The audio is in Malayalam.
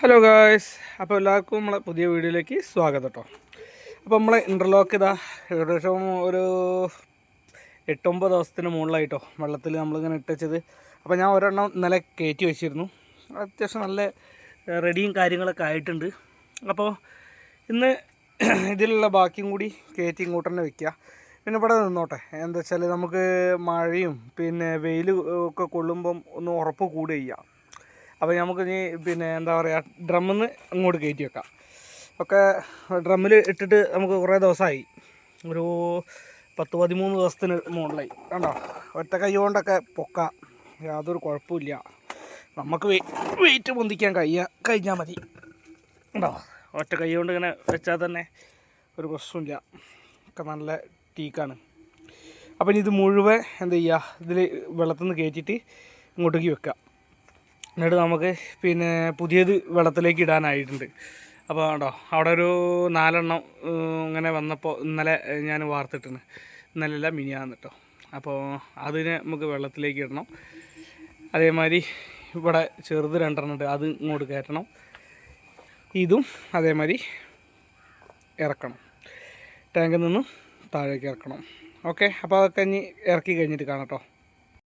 ഹലോ ഗായ്സ്, അപ്പോൾ എല്ലാവർക്കും നമ്മളെ പുതിയ വീഡിയോയിലേക്ക് സ്വാഗതം കേട്ടോ. അപ്പോൾ നമ്മളെ ഇൻ്റർലോക്ക് ഏകദേശം ഒരു 8-9 ദിവസത്തിന് മുകളിലായിട്ടോ വെള്ളത്തിൽ നമ്മളിങ്ങനെ ഇട്ടുവെച്ചത്. അപ്പോൾ ഞാൻ ഒരെണ്ണം ഇന്നലെ കയറ്റി വെച്ചിരുന്നു. അത്യാവശ്യം നല്ല റെഡിയും കാര്യങ്ങളൊക്കെ ആയിട്ടുണ്ട്. അപ്പോൾ ഇന്ന് ഇതിലുള്ള ബാക്കിയും കൂടി കയറ്റി ഇങ്ങോട്ട് തന്നെ വയ്ക്കുക. പിന്നെ ഇവിടെ നിന്നോട്ടെ. എന്താ വെച്ചാൽ നമുക്ക് മഴയും പിന്നെ വെയിൽ ഒക്കെ കൊള്ളുമ്പം ഒന്ന് ഉറപ്പ് കൂടുക. അപ്പോൾ നമുക്ക് ഇനി പിന്നെ എന്താ പറയുക, ഡ്രമ്മിൽ നിന്ന് അങ്ങോട്ട് കയറ്റി വെക്കാം. ഒക്കെ ഡ്രമ്മിൽ ഇട്ടിട്ട് നമുക്ക് കുറേ ദിവസമായി, ഒരു 10-13 ദിവസത്തിന് മുകളിലായി. കണ്ടോ, ഒറ്റ കൈ കൊണ്ടൊക്കെ പൊക്കാം, യാതൊരു കുഴപ്പമില്ല. നമുക്ക് വെയിറ്റ് പൊന്തിക്കാൻ കഴിഞ്ഞാൽ മതി. കണ്ടോ, ഒറ്റ കൈ കൊണ്ട് ഇങ്ങനെ വെച്ചാൽ തന്നെ ഒരു പ്രശ്നമില്ല, ഒക്കെ നല്ല ടീക്കാണ്. അപ്പം ഇത് മുഴുവൻ എന്താ ചെയ്യുക, ഇതിൽ വെള്ളത്തിൽ നിന്ന് കയറ്റിയിട്ട് ഇങ്ങോട്ടേക്ക് വെക്കുക. എന്നിട്ട് നമുക്ക് പിന്നെ പുതിയത് വെള്ളത്തിലേക്ക് ഇടാനായിട്ടുണ്ട്. അപ്പോൾ കേട്ടോ, അവിടെ ഒരു 4 എണ്ണം ഇങ്ങനെ വന്നപ്പോൾ ഇന്നലെ ഞാൻ വാർത്തിട്ടുണ്ട്. ഇന്നലെയല്ല, മിനിയാന്ന് കേട്ടോ. അപ്പോൾ അതിനെ നമുക്ക് വെള്ളത്തിലേക്ക് ഇടണം. അതേമാതിരി ഇവിടെ ചെറുത് 2 എണ്ണം ഉണ്ട്, അത് ഇങ്ങോട്ട് കയറ്റണം. ഇതും അതേമാതിരി ഇറക്കണം, ടാങ്കിൽ നിന്നും താഴേക്ക് ഇറക്കണം. ഓക്കെ, അപ്പോൾ അതൊക്കെ ഇനി ഇറക്കി കഴിഞ്ഞിട്ട് കാണാം കേട്ടോ.